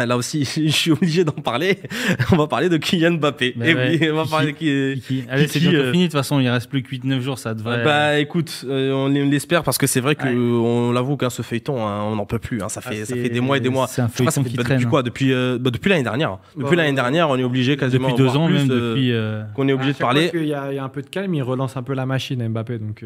Là aussi, je suis obligé d'en parler. On va parler de Kylian Mbappé. Et ouais. Oui, on va parler Allez, c'est bientôt fini. De toute façon, il reste plus que 8-9 jours. Ça devrait. Bah écoute, on l'espère parce que c'est vrai qu'on l'avoue qu'un ce feuilleton, hein, on n'en peut plus. Hein, ça fait des mois et des mois. C'est un feuilleton qui traîne. Depuis quoi depuis l'année dernière. Depuis l'année dernière, on est obligé quasiment. Depuis 2 ans même. Qu'on est obligé de parler. Parce qu'il y a un peu de calme, il relance un peu la machine Mbappé. Donc.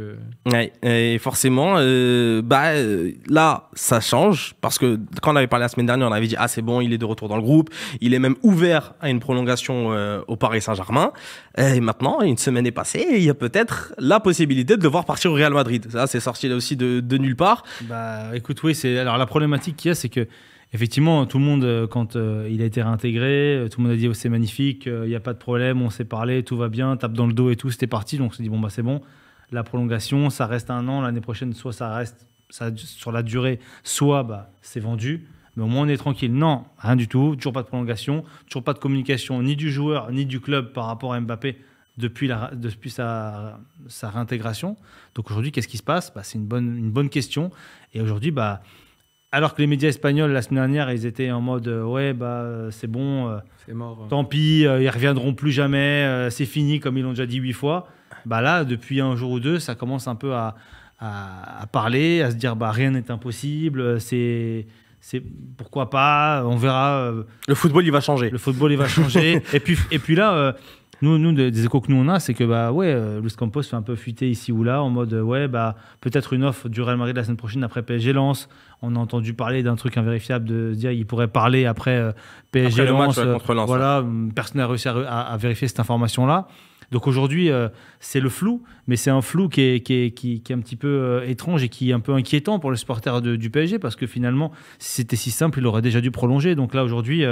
Ouais, et forcément, là, ça change parce que quand on avait parlé la semaine dernière, on avait dit c'est bon, il est de retour dans le groupe, il est même ouvert à une prolongation au Paris Saint-Germain. Et maintenant, une semaine est passée et il y a peut-être la possibilité de le voir partir au Real Madrid. Ça, c'est sorti là aussi de nulle part. Bah, écoute, oui, alors la problématique qu'il y a, c'est que effectivement, tout le monde, quand il a été réintégré, tout le monde a dit c'est magnifique, il n'y a pas de problème, on s'est parlé, tout va bien, tape dans le dos et tout, c'était parti. Donc on s'est dit c'est bon, la prolongation, ça reste 1 an, l'année prochaine, soit ça reste sur la durée, soit c'est vendu. Mais au moins on est tranquille. Non, rien du tout, toujours pas de prolongation, toujours pas de communication ni du joueur ni du club par rapport à Mbappé depuis sa réintégration. Donc aujourd'hui, qu'est-ce qui se passe ? C'est une bonne question. Et aujourd'hui, alors que les médias espagnols la semaine dernière, ils étaient en mode c'est bon, c'est mort. Tant pis, ils reviendront plus jamais, c'est fini comme ils l'ont déjà dit 8 fois. Là, depuis un jour ou deux, ça commence un peu à parler, à se dire rien n'est impossible, c'est pourquoi pas, on verra. Le football, il va changer. Le football, il va changer. et puis là, nous, des échos que nous on a, c'est que Luis Campos fait un peu fuiter ici ou là en mode peut-être une offre du Real Madrid la semaine prochaine après PSG Lens. On a entendu parler d'un truc invérifiable de se dire il pourrait parler après PSG Lens. Voilà, personne n'a réussi à vérifier cette information-là. Donc aujourd'hui, c'est le flou, mais c'est un flou qui est un petit peu étrange et qui est un peu inquiétant pour les supporters du PSG parce que finalement, si c'était si simple, il aurait déjà dû prolonger. Donc là, aujourd'hui,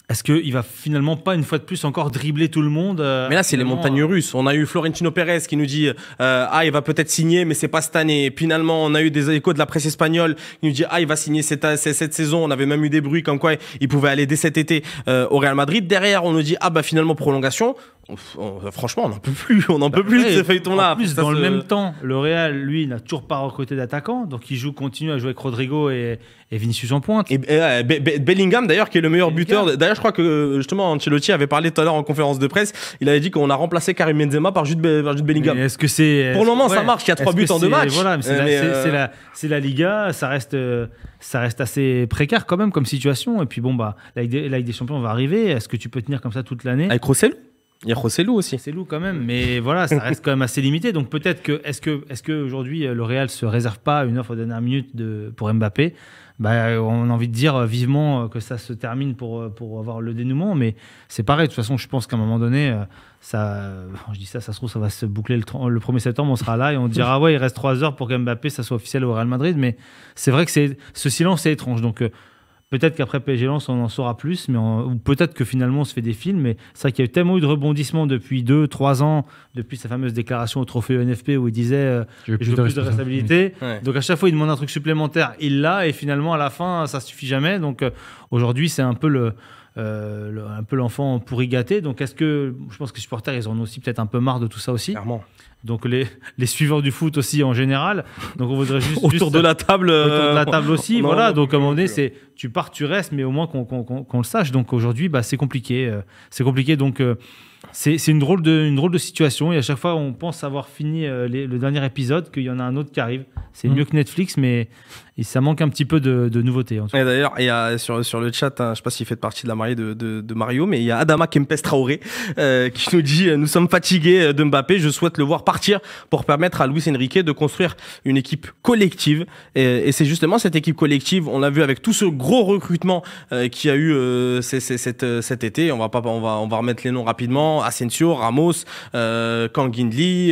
est-ce qu'il va finalement pas une fois de plus encore dribbler tout le monde Mais là, c'est les montagnes russes. On a eu Florentino Pérez qui nous dit il va peut-être signer, mais c'est pas cette année. Et finalement, on a eu des échos de la presse espagnole qui nous dit il va signer cette saison. On avait même eu des bruits comme quoi il pouvait aller dès cet été au Real Madrid. Derrière, on nous dit finalement prolongation. Franchement, on n'en peut plus. On n'en peut plus de ce feuilleton-là. En plus, dans le même temps, le Real, lui, n'a toujours pas recruté d'attaquant. Donc, il continue à jouer avec Rodrigo et Vinicius en pointe. Et Bellingham, d'ailleurs, qui est le meilleur buteur. D'ailleurs, je crois que justement, Ancelotti avait parlé tout à l'heure en conférence de presse. Il avait dit qu'on a remplacé Karim Benzema par Jude Bellingham. Est-ce que c'est. Pour le moment, ça marche. Il y a 3 buts en 2 matchs. Voilà, c'est la Liga. Ça reste assez précaire quand même comme situation. Et puis, la Ligue des Champions va arriver. Est-ce que tu peux tenir comme ça toute l'année ? Avec Rosselló ? Il y a Rosselló aussi. Rosselló quand même, mais voilà, ça reste quand même assez limité. Donc peut-être que est-ce que aujourd'hui le Real se réserve pas une offre de dernière minute pour Mbappé ? On a envie de dire vivement que ça se termine pour avoir le dénouement, mais c'est pareil. De toute façon, je pense qu'à un moment donné, je dis ça se trouve, ça va se boucler le 1er septembre, on sera là et on dira il reste 3 heures pour qu'Mbappé ça soit officiel au Real Madrid. Mais c'est vrai que ce silence est étrange. Donc peut-être qu'après PSG Lens, on en saura plus, ou peut-être que finalement on se fait des films, mais c'est vrai qu'il y a eu tellement eu de rebondissements depuis 2-3 ans, depuis sa fameuse déclaration au trophée UNFP où il disait je veux plus de responsabilité. Ouais. Donc à chaque fois il demande un truc supplémentaire, il l'a, et finalement à la fin ça suffit jamais. Donc aujourd'hui c'est un peu l'enfant pourri gâté. Donc je pense que les supporters ils en ont aussi peut-être un peu marre de tout ça aussi. Clairement. Donc les suiveurs du foot aussi en général. Donc on voudrait juste autour de la table aussi. Voilà. Donc à un moment donné c'est tu pars, tu restes, mais au moins qu'on le sache. Donc aujourd'hui c'est compliqué. Donc c'est une drôle de situation. Et à chaque fois on pense avoir fini le dernier épisode, qu'il y en a un autre qui arrive. C'est mieux que Netflix, mais ça manque un petit peu de nouveauté. En tout cas. Et d'ailleurs, il y a sur le chat, je ne sais pas s'il fait partie de la mariée de Mario, mais il y a Adama Kempes Traoré qui nous dit nous sommes fatigués de Mbappé, je souhaite le voir partir pour permettre à Luis Enrique de construire une équipe collective. Et c'est justement cette équipe collective, on l'a vu avec tout ce gros recrutement qu'il y a eu cet été. On va remettre les noms rapidement. Asensio, Ramos, Kangin Lee,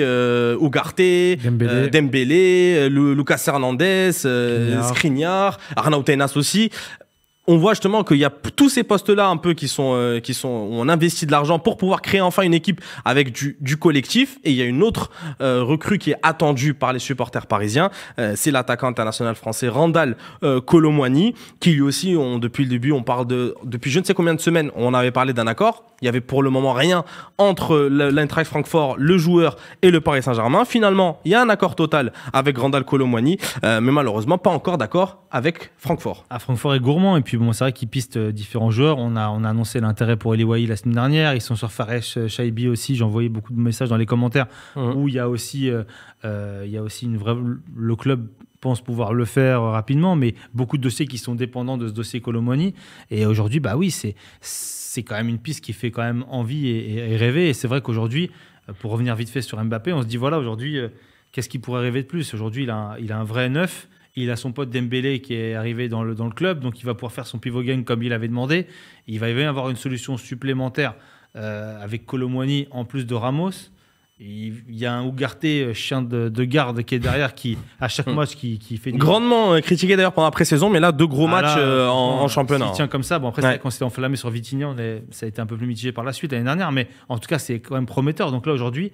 Ugarte, Dembélé, Lucas Hernandez, Skriniar, Arnau Tenas aussi. On voit justement qu'il y a tous ces postes-là un peu qui sont où on investit de l'argent pour pouvoir créer enfin une équipe avec du collectif. Et il y a une autre recrue qui est attendue par les supporters parisiens. C'est l'attaquant international français Randal Kolo Muani, qui lui aussi, depuis le début, on parle depuis je ne sais combien de semaines, on avait parlé d'un accord. Il y avait pour le moment rien entre l'Eintracht Francfort, le joueur et le Paris Saint-Germain. Finalement, il y a un accord total avec Randal Kolo Muani, mais malheureusement pas encore d'accord avec Francfort. Francfort est gourmand, et puis puis bon, c'est vrai qu'ils pistent différents joueurs. On a annoncé l'intérêt pour Eli Wahi la semaine dernière. Ils sont sur Fares Shaibi aussi. J'ai envoyé beaucoup de messages dans les commentaires où il y a aussi le club pense pouvoir le faire rapidement, mais beaucoup de dossiers qui sont dépendants de ce dossier Kolo Muani. Et aujourd'hui, bah oui, c'est quand même une piste qui fait quand même envie et rêver. Et c'est vrai qu'aujourd'hui, pour revenir vite fait sur Mbappé, on se dit voilà, aujourd'hui, qu'est-ce qu'il pourrait rêver de plus? Aujourd'hui, il a un vrai neuf. Il a son pote Dembélé qui est arrivé dans le club, donc il va pouvoir faire son pivot game comme il avait demandé. Il va y avoir une solution supplémentaire avec Kolo Muani en plus de Ramos. Il y a un Ugarte, chien de garde, qui est derrière, qui à chaque match qui fait grandement critiqué d'ailleurs pendant la pré-saison, mais là 2 gros matchs en championnat. Il tient comme ça. Bon, après, quand c'était enflammé sur Vitinha, ça a été un peu plus mitigé par la suite l'année dernière, mais en tout cas c'est quand même prometteur. Donc là aujourd'hui,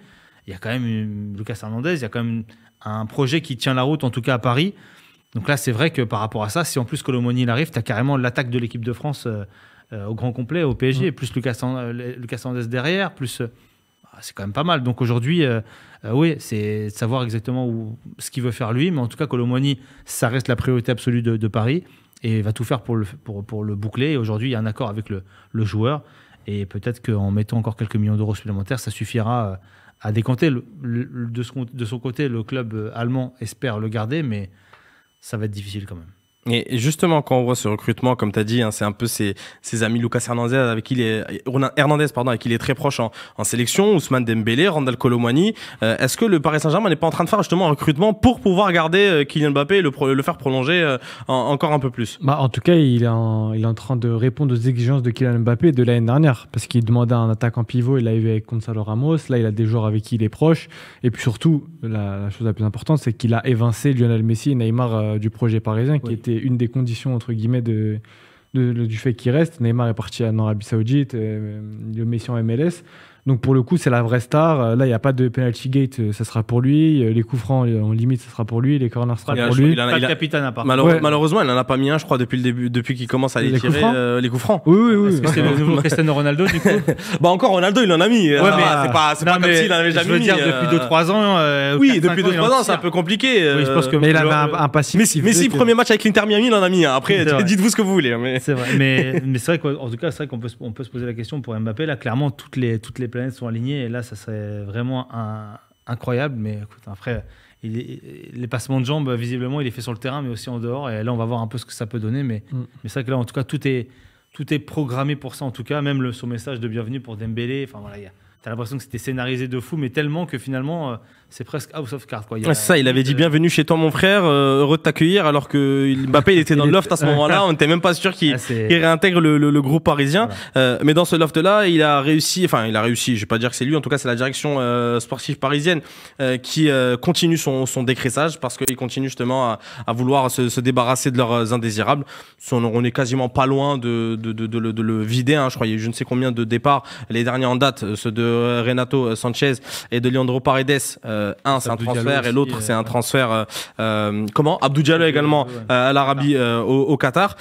il y a quand même Lucas Hernandez, il y a quand même un projet qui tient la route, en tout cas à Paris. Donc là, c'est vrai que par rapport à ça, si en plus Kolo Muani arrive, tu as carrément l'attaque de l'équipe de France au grand complet, au PSG, plus Lucas Hernandez derrière, plus... c'est quand même pas mal. Donc aujourd'hui, oui, c'est de savoir exactement ce qu'il veut faire lui. Mais en tout cas, Kolo Muani, ça reste la priorité absolue de Paris. Et il va tout faire pour le boucler. Et aujourd'hui, il y a un accord avec le joueur. Et peut-être qu'en mettant encore quelques millions d'euros supplémentaires, ça suffira à décanter. De son côté, le club allemand espère le garder, mais ça va être difficile quand même. Et justement, quand on voit ce recrutement, comme tu as dit, hein, c'est un peu ses amis Lucas Hernandez avec qui il est très proche en sélection, Ousmane Dembélé, Randal Kolo Muani. Est-ce que le Paris Saint-Germain n'est pas en train de faire justement un recrutement pour pouvoir garder Kylian Mbappé et le faire prolonger encore un peu plus? En tout cas, il est en train de répondre aux exigences de Kylian Mbappé de l'année dernière, parce qu'il demandait un attaquant pivot, il l'a eu avec Gonzalo Ramos, là il a des joueurs avec qui il est proche, et puis surtout, la chose la plus importante, c'est qu'il a évincé Lionel Messi et Neymar du projet parisien, qui était une des conditions entre guillemets du fait qu'il reste. Neymar est parti en Arabie Saoudite, le Messi en MLS. Donc pour le coup, c'est la vraie star. Là, il n'y a pas de penalty gate, ça sera pour lui. Les coups francs, en limite, ça sera pour lui. Les corners, ça sera pour lui. Pas de capitaine à part. Malheureusement, il n'en a pas mis un, je crois, depuis le début, depuis qu'il commence à les tirer les coups francs. Oui. Est-ce que c'est le nouveau Cristiano Ronaldo, du coup? Encore Ronaldo, il en a mis. Ouais, mais c'est pas comme s'il en avait jamais mis. Je veux dire, depuis 2-3 ans. Oui, depuis 2-3 ans, c'est un peu compliqué. Oui, je pense que mais il avait un passif. Messi, premier match avec l'Inter Miami, il en a mis un. Après, dites-vous ce que vous voulez. C'est vrai. Mais c'est vrai qu'en tout cas, c'est vrai qu'on peut se poser la question pour Mbappé. Là, clairement, toutes les planètes sont alignées. Là, ça serait vraiment incroyable. Mais écoute, après, les passements de jambes, visiblement, il est fait sur le terrain, mais aussi en dehors. Et là, on va voir un peu ce que ça peut donner. Mais c'est vrai que là, en tout cas, tout est programmé pour ça. En tout cas, même son message de bienvenue pour Dembélé. Enfin, voilà, t'as l'impression que c'était scénarisé de fou, mais tellement que finalement, c'est presque house of cards, quoi. C'est ça, il avait dit bienvenue chez toi, mon frère, heureux de t'accueillir, alors que Mbappé, il était dans le loft à ce moment-là. On n'était même pas sûr qu'il réintègre le groupe parisien. Voilà. Mais dans ce loft-là, il a réussi, je vais pas dire que c'est lui, en tout cas, c'est la direction sportive parisienne qui continue son décressage parce qu'il continue justement à vouloir se débarrasser de leurs indésirables. On est quasiment pas loin de le vider, hein. Je crois qu'il y a je ne sais combien de départs. Les derniers en date, ceux de Renato Sanchez et de Leandro Paredes. Un, c'est un transfert aussi, et l'autre, c'est un transfert. Abdou Diallo également à l'Arabie, au Qatar.